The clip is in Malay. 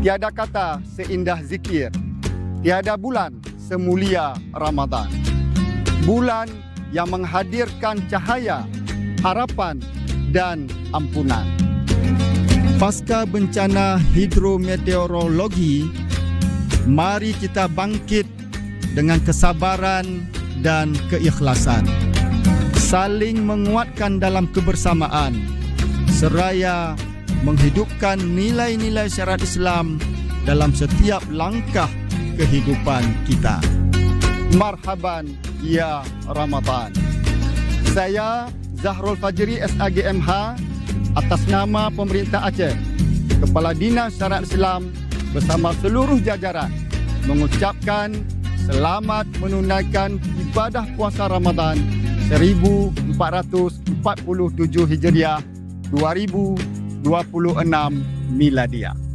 Tiada kata seindah zikir, tiada bulan semulia Ramadan. Bulan yang menghadirkan cahaya, harapan dan ampunan. Pasca bencana hidrometeorologi, mari kita bangkit dengan kesabaran dan keikhlasan, saling menguatkan dalam kebersamaan, seraya menghidupkan nilai-nilai syariat Islam dalam setiap langkah kehidupan kita. Marhaban ya Ramadan. Saya Zahrul Fajri SAGMH atas nama pemerintah Aceh, Kepala Dinas Syariat Islam bersama seluruh jajaran mengucapkan selamat menunaikan ibadah puasa Ramadan 1447 Hijriah 2026 Miladiah.